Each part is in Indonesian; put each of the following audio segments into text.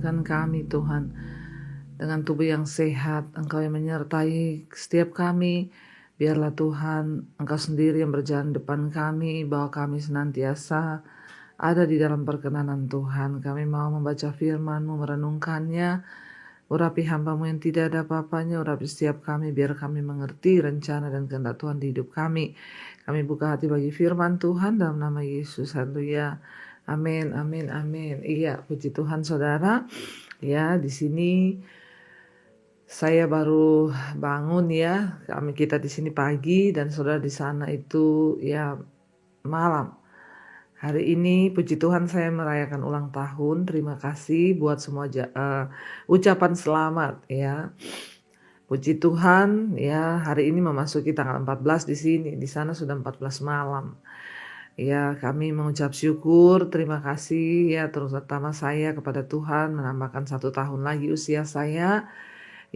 mengajarkan kami Tuhan, dengan tubuh yang sehat, Engkau yang menyertai setiap kami. Biarlah Tuhan, Engkau sendiri yang berjalan depan kami, bahwa kami senantiasa ada di dalam perkenanan Tuhan. Kami mau membaca firman-Mu, merenungkannya. Urapi hamba-Mu yang tidak ada apa-apanya, urapi setiap kami, biar kami mengerti rencana dan kehendak Tuhan di hidup kami. Kami buka hati bagi firman Tuhan dalam nama Yesus. Haleluya. Amin, amin, amin. Iya, puji Tuhan saudara. Ya, di sini saya baru bangun ya. Kita di sini pagi dan saudara di sana itu ya malam. Hari ini puji Tuhan saya merayakan ulang tahun. Terima kasih buat semua ucapan selamat ya. Puji Tuhan ya, hari ini memasuki tanggal 14 di sini. Di sana sudah 14 malam. Ya, kami mengucap syukur, terima kasih ya terutama saya kepada Tuhan menambahkan 1 tahun lagi usia saya.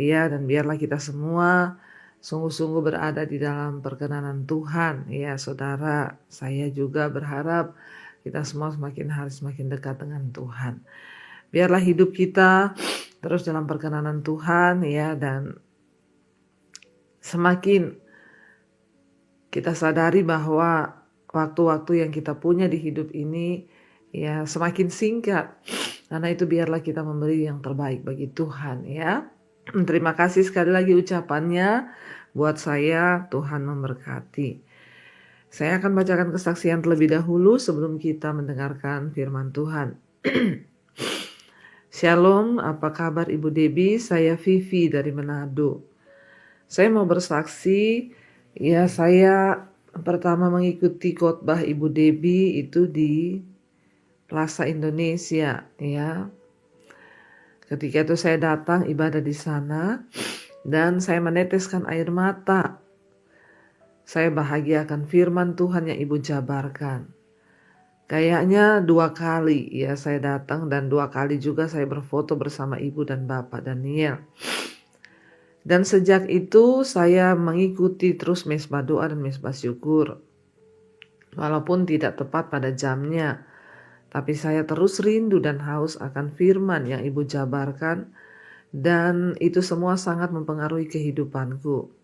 Ya, dan biarlah kita semua sungguh-sungguh berada di dalam perkenanan Tuhan. Ya, saudara, saya juga berharap kita semua semakin hari semakin dekat dengan Tuhan. Biarlah hidup kita terus dalam perkenanan Tuhan ya, dan semakin kita sadari bahwa waktu-waktu yang kita punya di hidup ini ya semakin singkat. Karena itu biarlah kita memberi yang terbaik bagi Tuhan ya. Terima kasih sekali lagi ucapannya buat saya, Tuhan memberkati. Saya akan bacakan kesaksian terlebih dahulu sebelum kita mendengarkan firman Tuhan. Shalom, apa kabar Ibu Debbie? Saya Vivi dari Manado. Saya mau bersaksi, ya saya pertama mengikuti khotbah Ibu Debbie itu di Plaza Indonesia ya. Ketika itu saya datang ibadah di sana dan saya meneteskan air mata. Saya bahagia akan firman Tuhan yang Ibu jabarkan. Kayaknya 2 kali ya saya datang dan 2 kali juga saya berfoto bersama Ibu dan Bapak Daniel. Dan sejak itu saya mengikuti terus mesbah doa dan mesbah syukur. Walaupun tidak tepat pada jamnya. Tapi saya terus rindu dan haus akan firman yang Ibu jabarkan, dan itu semua sangat mempengaruhi kehidupanku.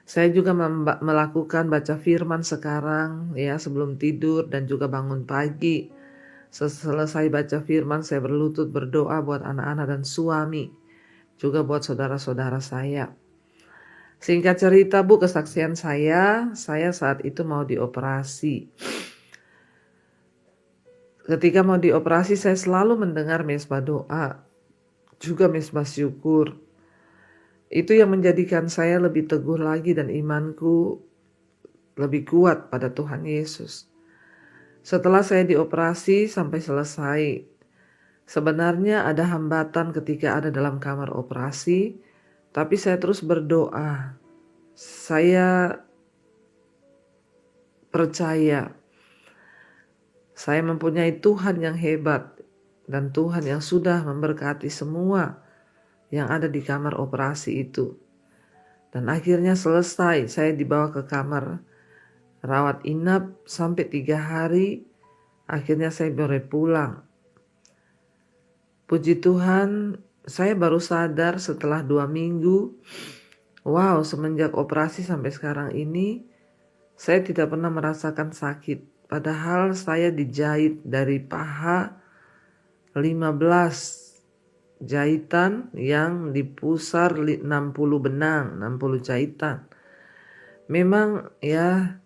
Saya juga melakukan baca firman sekarang ya sebelum tidur dan juga bangun pagi. Selesai baca firman saya berlutut berdoa buat anak-anak dan suami, juga buat saudara-saudara saya. Singkat cerita Bu, kesaksian saya saat itu mau dioperasi. Ketika mau dioperasi saya selalu mendengar mesbah doa, juga mesbah syukur. Itu yang menjadikan saya lebih teguh lagi dan imanku lebih kuat pada Tuhan Yesus. Setelah saya dioperasi sampai selesai, sebenarnya ada hambatan ketika ada dalam kamar operasi, tapi saya terus berdoa. Saya percaya saya mempunyai Tuhan yang hebat dan Tuhan yang sudah memberkati semua yang ada di kamar operasi itu. Dan akhirnya selesai, saya dibawa ke kamar rawat inap sampai 3 hari. Akhirnya saya boleh pulang. Puji Tuhan, saya baru sadar setelah 2 minggu. Wow, semenjak operasi sampai sekarang ini, saya tidak pernah merasakan sakit. Padahal saya dijahit dari paha 15 jahitan yang dipusar 60 benang, 60 jahitan. Memang ya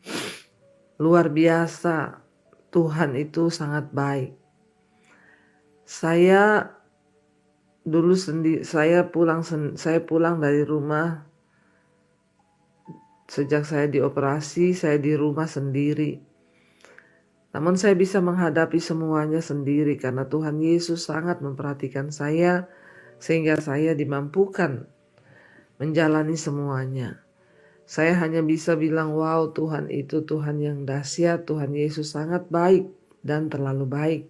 luar biasa, Tuhan itu sangat baik. Saya dulu saya pulang dari rumah. Sejak saya dioperasi, saya di rumah sendiri. Namun saya bisa menghadapi semuanya sendiri karena Tuhan Yesus sangat memperhatikan saya sehingga saya dimampukan menjalani semuanya. Saya hanya bisa bilang, wow, Tuhan itu Tuhan yang dahsyat, Tuhan Yesus sangat baik dan terlalu baik.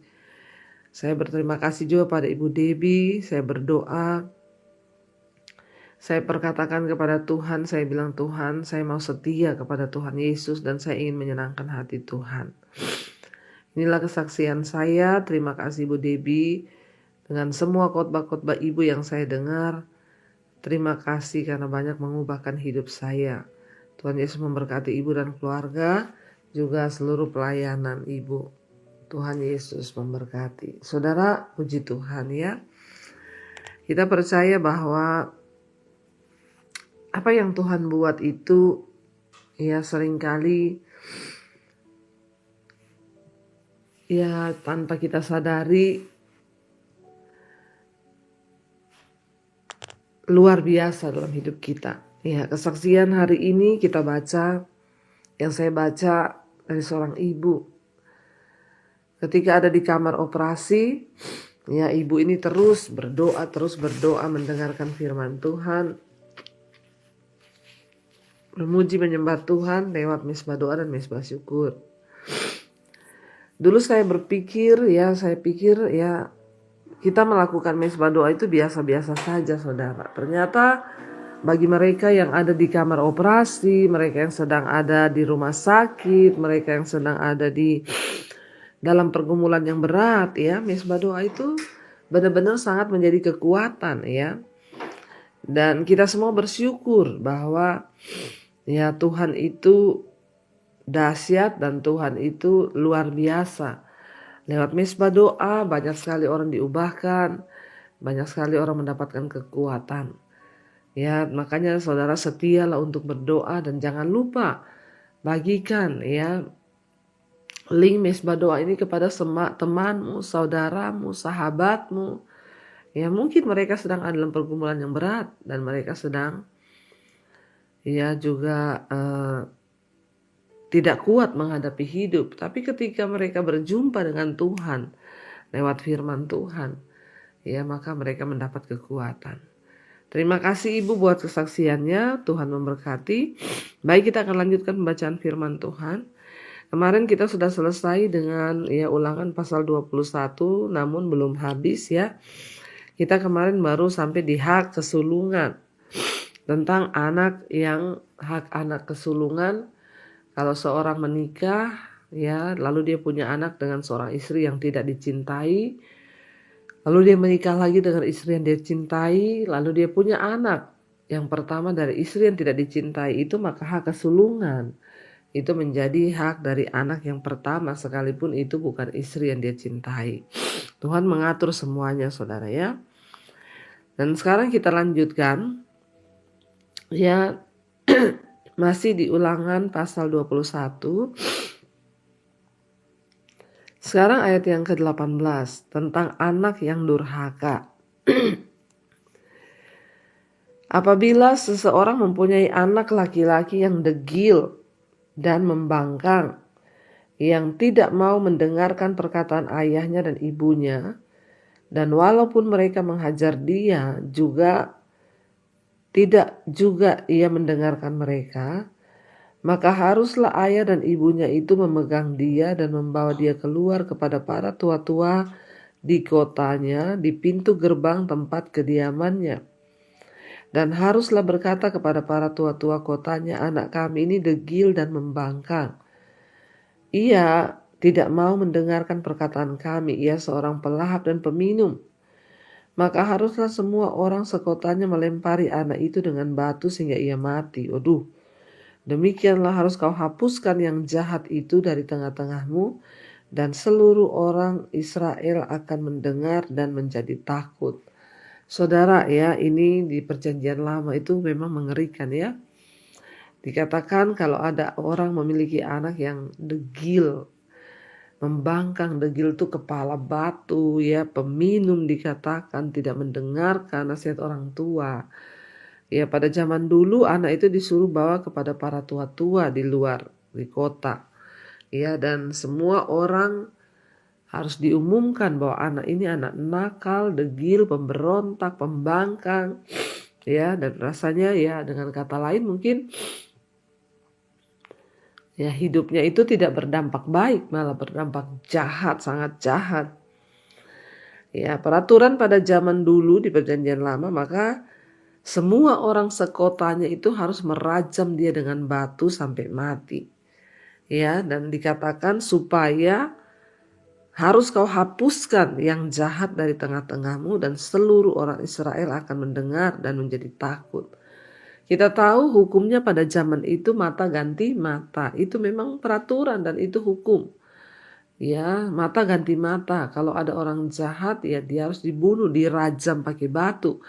Saya berterima kasih juga pada Ibu Debbie, saya berdoa. Saya perkatakan kepada Tuhan, saya bilang, Tuhan, saya mau setia kepada Tuhan Yesus dan saya ingin menyenangkan hati Tuhan. Inilah kesaksian saya, terima kasih Ibu Debbie. Dengan semua khotbah-khotbah ibu yang saya dengar, terima kasih karena banyak mengubahkan hidup saya. Tuhan Yesus memberkati ibu dan keluarga, juga seluruh pelayanan ibu. Tuhan Yesus memberkati. Saudara, puji Tuhan ya. Kita percaya bahwa apa yang Tuhan buat itu ya seringkali ya tanpa kita sadari luar biasa dalam hidup kita. Ya, kesaksian hari ini kita baca, yang saya baca dari seorang ibu. Ketika ada di kamar operasi, ya ibu ini terus berdoa mendengarkan firman Tuhan. Memuji menyembah Tuhan lewat misbah doa dan misbah syukur. Dulu saya pikir ya kita melakukan misbah doa itu biasa-biasa saja saudara. Ternyata bagi mereka yang ada di kamar operasi, mereka yang sedang ada di rumah sakit, mereka yang sedang ada di dalam pergumulan yang berat ya, misbah doa itu benar-benar sangat menjadi kekuatan ya. Dan kita semua bersyukur bahwa ya Tuhan itu dahsyat dan Tuhan itu luar biasa. Lewat misbah doa banyak sekali orang diubahkan, banyak sekali orang mendapatkan kekuatan. Ya, makanya saudara setialah untuk berdoa dan jangan lupa bagikan ya link misbah doa ini kepada temanmu, saudaramu, sahabatmu. Ya, mungkin mereka sedang ada dalam pergumulan yang berat dan mereka sedang ya juga tidak kuat menghadapi hidup, tapi ketika mereka berjumpa dengan Tuhan lewat firman Tuhan, ya maka mereka mendapat kekuatan. Terima kasih Ibu buat kesaksiannya, Tuhan memberkati. Baik, kita akan lanjutkan pembacaan firman Tuhan. Kemarin kita sudah selesai dengan ya Ulangan pasal 21, namun belum habis ya. Kita kemarin baru sampai di hak kesulungan. Tentang hak anak kesulungan. Kalau seorang menikah ya lalu dia punya anak dengan seorang istri yang tidak dicintai, lalu dia menikah lagi dengan istri yang dia cintai, lalu dia punya anak yang pertama dari istri yang tidak dicintai itu, maka hak kesulungan itu menjadi hak dari anak yang pertama sekalipun itu bukan istri yang dia cintai. Tuhan mengatur semuanya saudara ya. Dan sekarang kita lanjutkan ya masih di Ulangan pasal 21. Sekarang ayat yang ke-18 tentang anak yang durhaka. Apabila seseorang mempunyai anak laki-laki yang degil dan membangkang, yang tidak mau mendengarkan perkataan ayahnya dan ibunya, dan walaupun mereka menghajar dia tidak juga ia mendengarkan mereka, maka haruslah ayah dan ibunya itu memegang dia dan membawa dia keluar kepada para tua-tua di kotanya, di pintu gerbang tempat kediamannya. Dan haruslah berkata kepada para tua-tua kotanya, anak kami ini degil dan membangkang. Ia tidak mau mendengarkan perkataan kami, ia seorang pelahap dan peminum. Maka haruslah semua orang sekotanya melempari anak itu dengan batu sehingga ia mati. Aduh, demikianlah harus kau hapuskan yang jahat itu dari tengah-tengahmu, dan seluruh orang Israel akan mendengar dan menjadi takut. Saudara ya, ini di perjanjian lama itu memang mengerikan ya. Dikatakan kalau ada orang memiliki anak yang degil, membangkang, degil itu kepala batu ya, peminum dikatakan, tidak mendengarkan nasihat orang tua. Ya pada zaman dulu anak itu disuruh bawa kepada para tua-tua di luar, di kota. Ya dan semua orang harus diumumkan bahwa anak ini anak nakal, degil, pemberontak, pembangkang. Ya dan rasanya ya dengan kata lain mungkin ya hidupnya itu tidak berdampak baik, malah berdampak jahat, sangat jahat. Ya peraturan pada zaman dulu di perjanjian lama, maka semua orang sekotanya itu harus merajam dia dengan batu sampai mati. Ya dan dikatakan supaya Harus kau hapuskan yang jahat dari tengah-tengahmu dan seluruh orang Israel akan mendengar dan menjadi takut. Kita tahu hukumnya pada zaman itu mata ganti mata. Itu memang peraturan dan itu hukum. Ya, mata ganti mata. Kalau ada orang jahat ya dia harus dibunuh, dirajam pakai batu.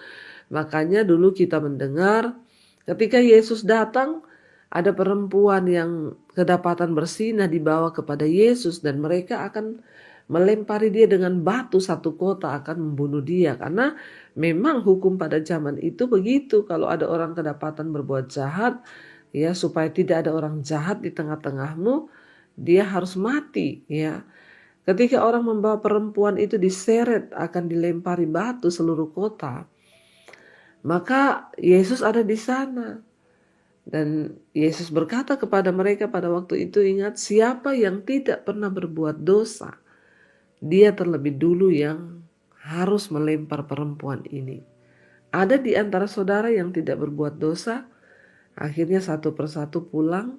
Makanya dulu kita mendengar ketika Yesus datang ada perempuan yang kedapatan bersinah dibawa kepada Yesus dan mereka akan melempari dia dengan batu, satu kota akan membunuh dia. Karena memang hukum pada zaman itu begitu. Kalau ada orang kedapatan berbuat jahat, ya supaya tidak ada orang jahat di tengah-tengahmu, dia harus mati. Ya, ketika orang membawa perempuan itu diseret akan dilempari batu seluruh kota. Maka Yesus ada di sana. Dan Yesus berkata kepada mereka pada waktu itu, ingat, siapa yang tidak pernah berbuat dosa, dia terlebih dulu yang harus melempar perempuan ini. Ada di antara saudara yang tidak berbuat dosa, akhirnya satu persatu pulang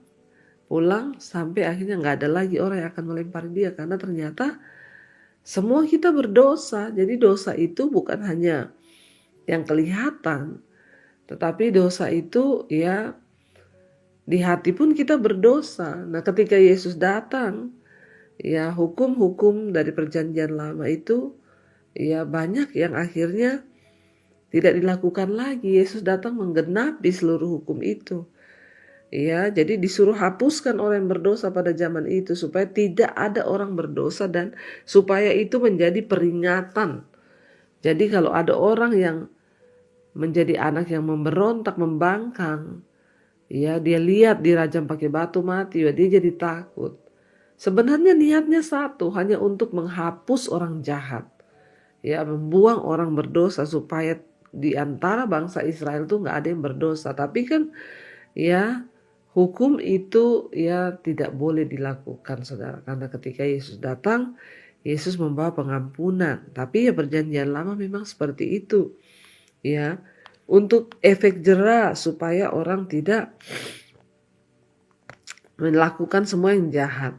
sampai akhirnya nggak ada lagi orang yang akan melempari dia. Karena ternyata semua kita berdosa. Jadi dosa itu bukan hanya yang kelihatan, tetapi dosa itu ya di hati pun kita berdosa. Nah, ketika Yesus datang, ya hukum-hukum dari perjanjian lama itu ya banyak yang akhirnya tidak dilakukan lagi. Yesus datang menggenapi seluruh hukum itu. Ya, jadi disuruh hapuskan orang yang berdosa pada zaman itu supaya tidak ada orang berdosa dan supaya itu menjadi peringatan. Jadi kalau ada orang yang menjadi anak yang memberontak, membangkang, ya dia lihat dirajam pakai batu mati, ya dia jadi takut. Sebenarnya niatnya satu, hanya untuk menghapus orang jahat. Ya, membuang orang berdosa supaya di antara bangsa Israel tuh nggak ada yang berdosa. Tapi kan ya hukum itu ya tidak boleh dilakukan, saudara. Karena ketika Yesus datang, Yesus membawa pengampunan. Tapi ya perjanjian lama memang seperti itu. Ya, untuk efek jera supaya orang tidak melakukan semua yang jahat.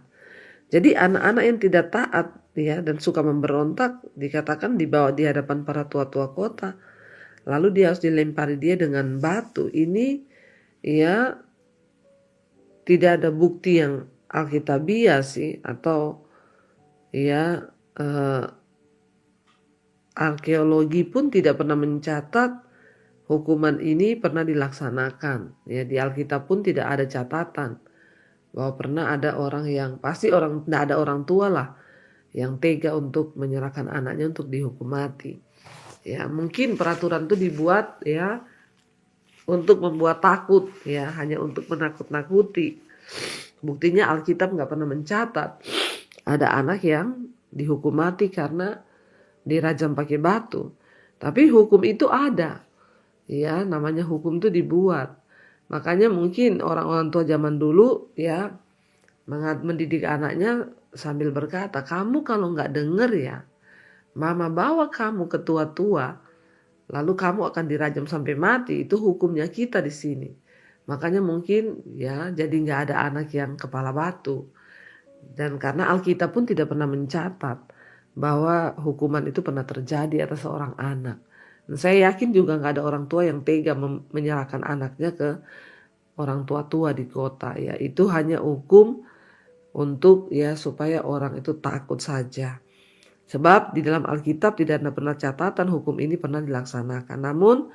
Jadi anak-anak yang tidak taat ya dan suka memberontak dikatakan dibawa di hadapan para tua-tua kota. Lalu dia harus dilempari dia dengan batu. Ini ya tidak ada bukti yang alkitabiah sih atau ya arkeologi pun tidak pernah mencatat hukuman ini pernah dilaksanakan. Ya, di Alkitab pun tidak ada catatan bahwa pernah ada orang yang tidak ada orang tua lah yang tega untuk menyerahkan anaknya untuk dihukum mati. Ya, mungkin peraturan itu dibuat ya untuk membuat takut, ya hanya untuk menakut-nakuti. Buktinya Alkitab nggak pernah mencatat ada anak yang dihukum mati karena dirajam pakai batu. Tapi hukum itu ada. Ya, namanya hukum itu dibuat. Makanya mungkin orang-orang tua zaman dulu ya mendidik anaknya sambil berkata, kamu kalau nggak denger ya, mama bawa kamu ke tua-tua, lalu kamu akan dirajam sampai mati. Itu hukumnya kita di sini. Makanya mungkin ya jadi nggak ada anak yang kepala batu. Dan karena Alkitab pun tidak pernah mencatat bahwa hukuman itu pernah terjadi atas seorang anak. Dan saya yakin juga nggak ada orang tua yang tega menyerahkan anaknya ke orang tua-tua di kota. Ya, itu hanya hukum untuk ya supaya orang itu takut saja. Sebab di dalam Alkitab tidak pernah catatan hukum ini pernah dilaksanakan. Namun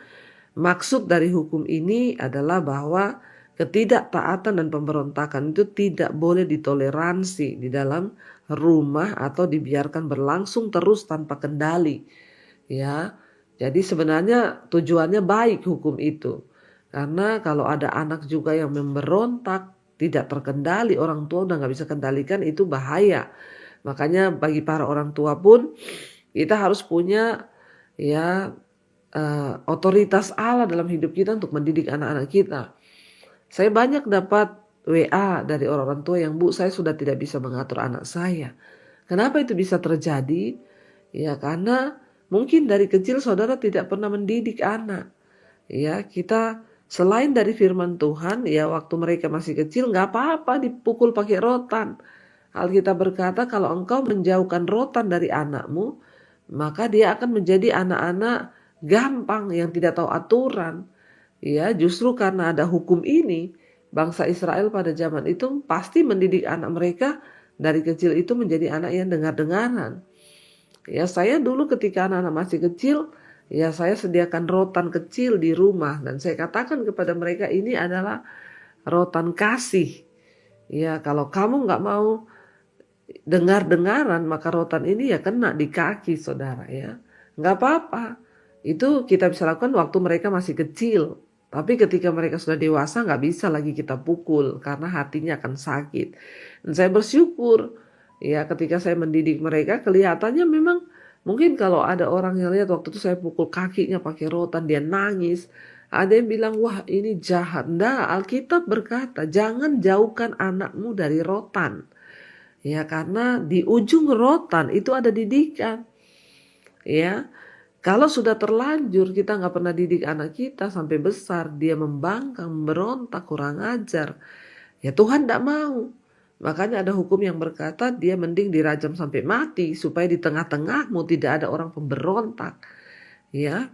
maksud dari hukum ini adalah bahwa ketidaktaatan dan pemberontakan itu tidak boleh ditoleransi di dalam rumah atau dibiarkan berlangsung terus tanpa kendali. Ya, jadi sebenarnya tujuannya baik hukum itu. Karena kalau ada anak juga yang memberontak, tidak terkendali, orang tua udah gak bisa kendalikan, itu bahaya. Makanya bagi para orang tua pun kita harus punya ya otoritas Allah dalam hidup kita untuk mendidik anak-anak kita. Saya banyak dapat WA dari orang-orang tua yang, Bu, saya sudah tidak bisa mengatur anak saya. Kenapa itu bisa terjadi? Ya karena mungkin dari kecil saudara tidak pernah mendidik anak. Ya, kita selain dari firman Tuhan, ya waktu mereka masih kecil nggak apa-apa dipukul pakai rotan. Alkitab berkata kalau engkau menjauhkan rotan dari anakmu, maka dia akan menjadi anak-anak gampang yang tidak tahu aturan. Ya, justru karena ada hukum ini, bangsa Israel pada zaman itu pasti mendidik anak mereka dari kecil itu menjadi anak yang dengar-dengaran. Ya, saya dulu ketika anak-anak masih kecil, ya saya sediakan rotan kecil di rumah dan saya katakan kepada mereka ini adalah rotan kasih. Ya, kalau kamu nggak mau dengar-dengaran maka rotan ini ya kena di kaki saudara ya. Nggak apa-apa. Itu kita bisa lakukan waktu mereka masih kecil. Tapi ketika mereka sudah dewasa nggak bisa lagi kita pukul karena hatinya akan sakit. Dan saya bersyukur ya ketika saya mendidik mereka kelihatannya memang mungkin kalau ada orang yang lihat waktu itu saya pukul kakinya pakai rotan dia nangis. Ada yang bilang wah ini jahat. Nah, Alkitab berkata jangan jauhkan anakmu dari rotan. Ya karena di ujung rotan itu ada didikan. Ya kalau sudah terlanjur kita nggak pernah didik anak kita sampai besar dia membangkang, memberontak, kurang ajar. Ya Tuhan tidak mau. Makanya ada hukum yang berkata dia mending dirajam sampai mati supaya di tengah-tengahmu tidak ada orang pemberontak. Ya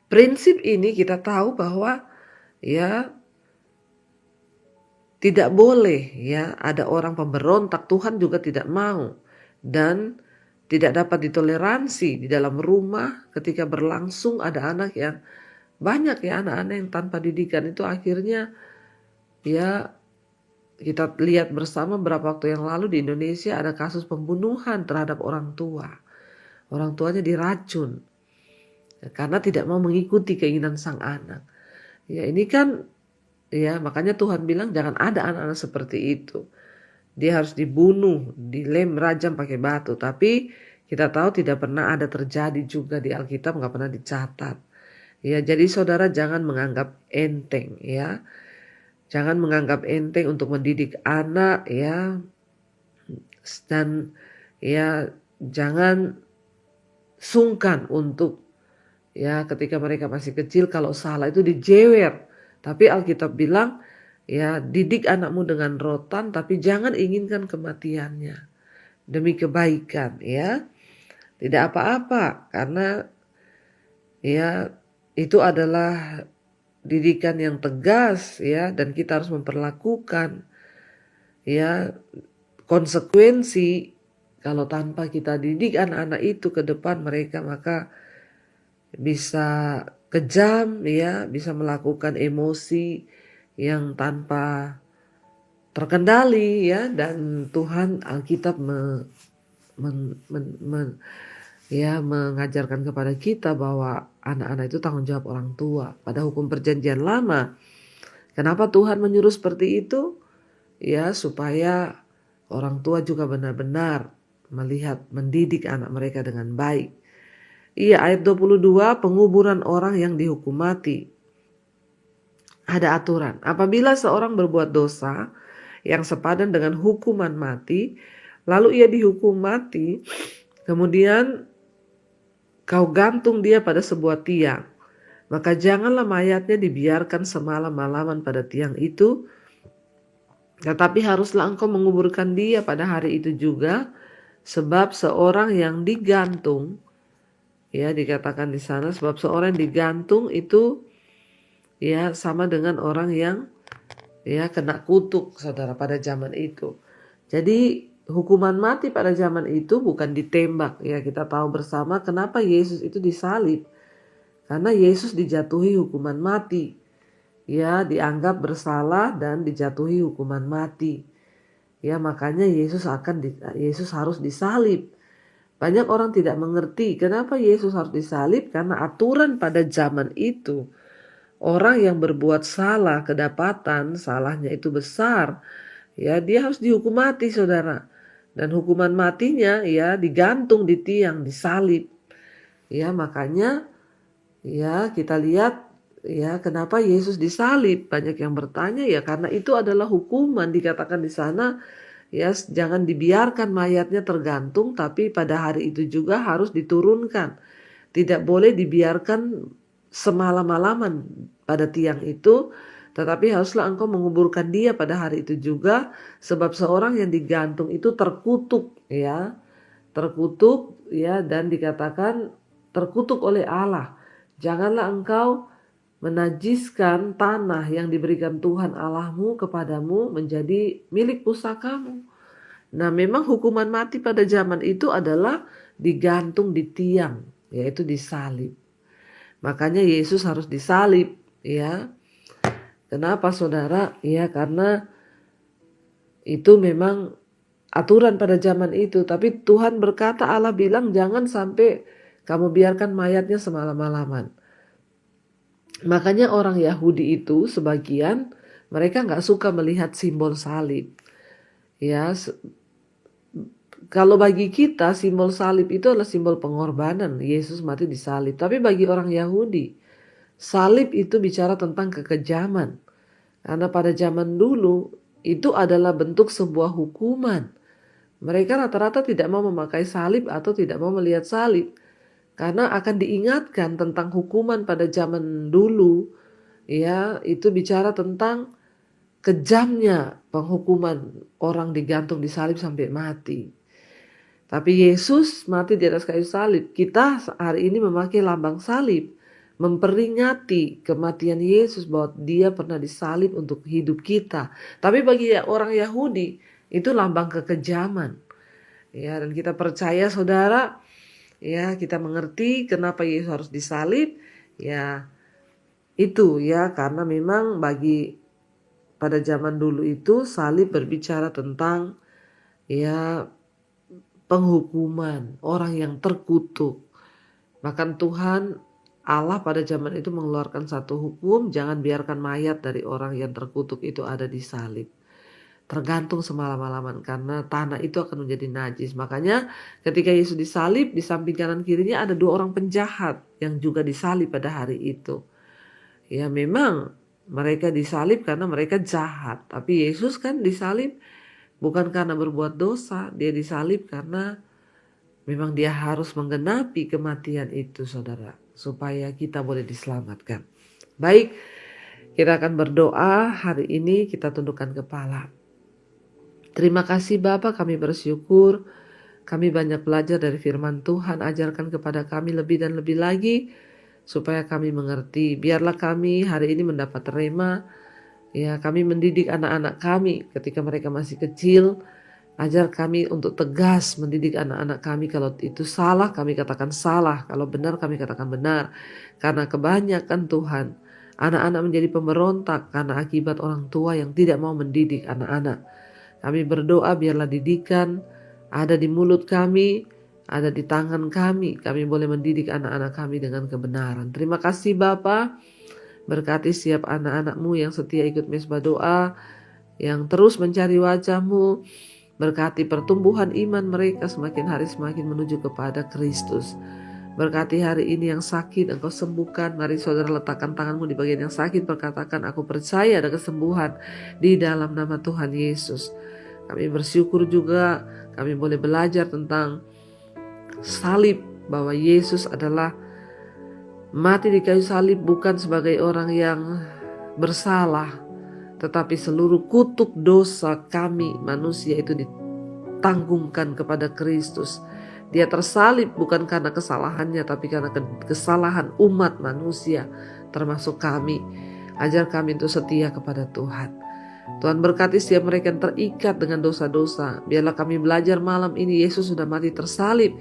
prinsip ini kita tahu bahwa ya tidak boleh ya ada orang pemberontak, Tuhan juga tidak mau. Dan tidak dapat ditoleransi di dalam rumah ketika berlangsung ada anak yang banyak ya anak-anak yang tanpa didikan itu akhirnya ya kita lihat bersama beberapa waktu yang lalu di Indonesia ada kasus pembunuhan terhadap orang tua. Orang tuanya diracun ya, karena tidak mau mengikuti keinginan sang anak. Ya ini kan ya makanya Tuhan bilang jangan ada anak-anak seperti itu. Dia harus dibunuh, dilem rajam pakai batu. Tapi kita tahu tidak pernah ada terjadi juga di Alkitab, nggak pernah dicatat. Ya, jadi saudara jangan menganggap enteng ya. Jangan menganggap enteng untuk mendidik anak ya. Dan ya jangan sungkan untuk ya ketika mereka masih kecil kalau salah itu dijewer. Tapi Alkitab bilang ya didik anakmu dengan rotan tapi jangan inginkan kematiannya demi kebaikan ya. Tidak apa-apa karena ya itu adalah didikan yang tegas ya dan kita harus memperlakukan ya konsekuensi kalau tanpa kita didik anak-anak itu ke depan mereka maka bisa kejam ya, bisa melakukan emosi yang tanpa terkendali ya dan Tuhan Alkitab ya mengajarkan kepada kita bahwa anak-anak itu tanggung jawab orang tua. Pada hukum perjanjian lama, kenapa Tuhan menyuruh seperti itu? Ya supaya orang tua juga benar-benar melihat mendidik anak mereka dengan baik. Iya ayat 22 penguburan orang yang dihukum mati. Ada aturan. Apabila seorang berbuat dosa yang sepadan dengan hukuman mati, lalu ia dihukum mati, kemudian kau gantung dia pada sebuah tiang, maka janganlah mayatnya dibiarkan semalam-malaman pada tiang itu, tetapi haruslah engkau menguburkan dia pada hari itu juga, sebab seorang yang digantung, ya dikatakan di sana, sebab seorang yang digantung itu ya sama dengan orang yang ya kena kutuk saudara pada zaman itu. Jadi hukuman mati pada zaman itu bukan ditembak ya kita tahu bersama kenapa Yesus itu disalib. Karena Yesus dijatuhi hukuman mati. Ya dianggap bersalah dan dijatuhi hukuman mati. Ya makanya Yesus harus disalib. Banyak orang tidak mengerti kenapa Yesus harus disalib karena aturan pada zaman itu. Orang yang berbuat salah kedapatan salahnya itu besar. Ya dia harus dihukum mati saudara. Dan hukuman matinya ya digantung di tiang, disalib. Ya makanya ya kita lihat ya kenapa Yesus disalib. Banyak yang bertanya ya karena itu adalah hukuman dikatakan di sana. Ya jangan dibiarkan mayatnya tergantung tapi pada hari itu juga harus diturunkan. Tidak boleh dibiarkan semalam-malaman pada tiang itu. Tetapi haruslah engkau menguburkan dia pada hari itu juga, sebab seorang yang digantung itu terkutuk ya. Terkutuk ya, dan dikatakan terkutuk oleh Allah. Janganlah engkau menajiskan tanah yang diberikan Tuhan Allahmu kepadamu menjadi milik pusakamu. Nah, memang hukuman mati pada zaman itu adalah digantung di tiang, yaitu disalib. Makanya Yesus harus disalib, ya. Kenapa, saudara? Ya, karena itu memang aturan pada zaman itu. Tapi Tuhan berkata, Allah bilang jangan sampai kamu biarkan mayatnya semalam-malaman. Makanya orang Yahudi itu sebagian mereka nggak suka melihat simbol salib. Ya, kalau bagi kita simbol salib itu adalah simbol pengorbanan. Yesus mati di salib. Tapi bagi orang Yahudi, salib itu bicara tentang kekejaman. Karena pada zaman dulu itu adalah bentuk sebuah hukuman. Mereka rata-rata tidak mau memakai salib atau tidak mau melihat salib. Karena akan diingatkan tentang hukuman pada zaman dulu. Ya, itu bicara tentang kejamnya penghukuman orang digantung di salib sampai mati. Tapi Yesus mati di atas kayu salib. Kita hari ini memakai lambang salib, memperingati kematian Yesus, bahwa dia pernah disalib untuk hidup kita. Tapi bagi orang Yahudi itu lambang kekejaman. Ya, dan kita percaya, saudara, ya, kita mengerti kenapa Yesus harus disalib. Ya, itu ya, karena memang bagi pada zaman dulu itu salib berbicara tentang ya penghukuman, orang yang terkutuk. Bahkan Tuhan Allah pada zaman itu mengeluarkan satu hukum, jangan biarkan mayat dari orang yang terkutuk itu ada di salib. Tergantung semalam-malaman, karena tanah itu akan menjadi najis. Makanya ketika Yesus disalib, di samping kanan kirinya ada 2 orang penjahat yang juga disalib pada hari itu. Ya, memang mereka disalib karena mereka jahat. Tapi Yesus kan disalib bukan karena berbuat dosa, dia disalib karena memang dia harus menggenapi kematian itu, saudara, supaya kita boleh diselamatkan. Baik, kita akan berdoa hari ini, kita tundukkan kepala. Terima kasih Bapa, kami bersyukur, kami banyak belajar dari firman Tuhan, ajarkan kepada kami lebih dan lebih lagi, supaya kami mengerti. Biarlah kami hari ini mendapat rema. Ya, kami mendidik anak-anak kami ketika mereka masih kecil. Ajar kami untuk tegas mendidik anak-anak kami. Kalau itu salah, kami katakan salah. Kalau benar, kami katakan benar. Karena kebanyakan Tuhan, anak-anak menjadi pemberontak karena akibat orang tua yang tidak mau mendidik anak-anak. Kami berdoa biarlah didikan ada di mulut kami, ada di tangan kami. Kami boleh mendidik anak-anak kami dengan kebenaran. Terima kasih Bapa. Berkati setiap anak-anak-Mu yang setia ikut mesbah doa, yang terus mencari wajah-Mu. Berkati pertumbuhan iman mereka semakin hari semakin menuju kepada Kristus. Berkati hari ini yang sakit, Engkau sembuhkan. Mari saudara letakkan tanganmu di bagian yang sakit, berkatakan, aku percaya ada kesembuhan di dalam nama Tuhan Yesus. Kami bersyukur juga kami boleh belajar tentang salib, bahwa Yesus adalah mati di kayu salib bukan sebagai orang yang bersalah, tetapi seluruh kutuk dosa kami manusia itu ditanggungkan kepada Kristus. Dia tersalib bukan karena kesalahannya, tapi karena kesalahan umat manusia, termasuk kami. Ajar kami untuk setia kepada Tuhan. Tuhan berkati setiap mereka yang terikat dengan dosa-dosa. Biarlah kami belajar malam ini, Yesus sudah mati tersalib.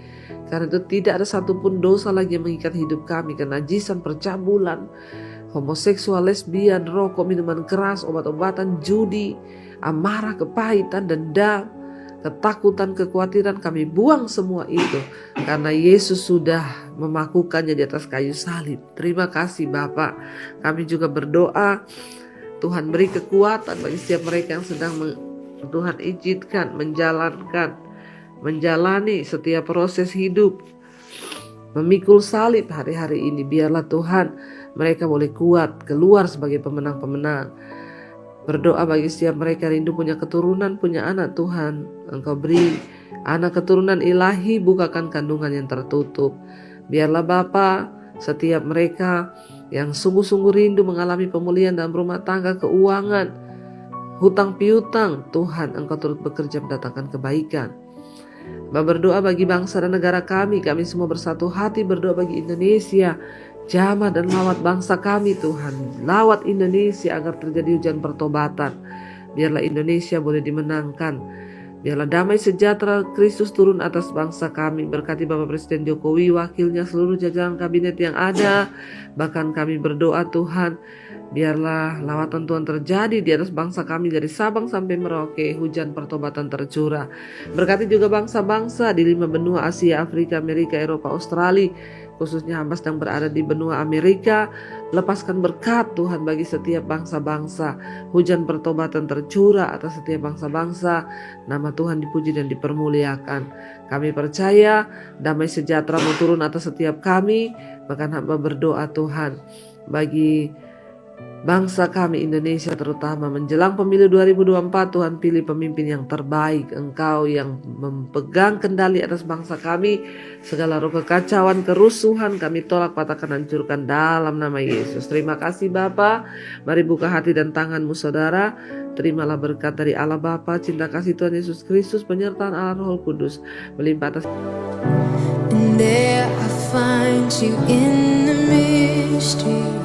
Karena itu tidak ada satupun dosa lagi yang mengikat hidup kami. Kenajisan, percabulan, homoseksual, lesbian, rokok, minuman keras, obat-obatan, judi, amarah, kepahitan, dendam, ketakutan, kekhawatiran, kami buang semua itu. Karena Yesus sudah memakukannya di atas kayu salib. Terima kasih Bapa. Kami juga berdoa, Tuhan beri kekuatan bagi setiap mereka yang sedang Tuhan izinkan menjalani setiap proses hidup, memikul salib hari-hari ini. Biarlah Tuhan mereka boleh kuat keluar sebagai pemenang-pemenang. Berdoa bagi setiap mereka rindu punya keturunan, punya anak. Tuhan, Engkau beri anak keturunan ilahi, bukakan kandungan yang tertutup. Biarlah Bapa, setiap mereka yang sungguh-sungguh rindu mengalami pemulihan dalam rumah tangga, keuangan, hutang piutang. Tuhan, Engkau turut bekerja mendatangkan kebaikan. Berdoa bagi bangsa dan negara kami semua bersatu hati berdoa bagi Indonesia. Jamah dan lawat bangsa kami Tuhan. Lawat Indonesia agar terjadi hujan pertobatan. Biarlah Indonesia boleh dimenangkan. Biarlah damai sejahtera Kristus turun atas bangsa kami. Berkati Bapak Presiden Jokowi, wakilnya, seluruh jajaran kabinet yang ada. Bahkan kami berdoa Tuhan, biarlah lawatan Tuhan terjadi di atas bangsa kami dari Sabang sampai Merauke. Hujan pertobatan tercurah. Berkati juga bangsa-bangsa di 5 benua Asia, Afrika, Amerika, Eropa, Australia. Khususnya hamba sedang berada di benua Amerika. Lepaskan berkat Tuhan bagi setiap bangsa-bangsa. Hujan pertobatan tercurah atas setiap bangsa-bangsa. Nama Tuhan dipuji dan dipermuliakan. Kami percaya damai sejahtera mau turun atas setiap kami. Bahkan hamba berdoa Tuhan bagi bangsa kami Indonesia, terutama menjelang pemilu 2024, Tuhan pilih pemimpin yang terbaik. Engkau yang memegang kendali atas bangsa kami. Segala roh kekacauan, kerusuhan kami tolak, patahkan, hancurkan dalam nama Yesus. Terima kasih Bapa. Mari buka hati dan tanganmu saudara. Terimalah berkat dari Allah Bapa, cinta kasih Tuhan Yesus Kristus, penyertaan Allah Roh Kudus melimpah atas. And there I find you in the mystery.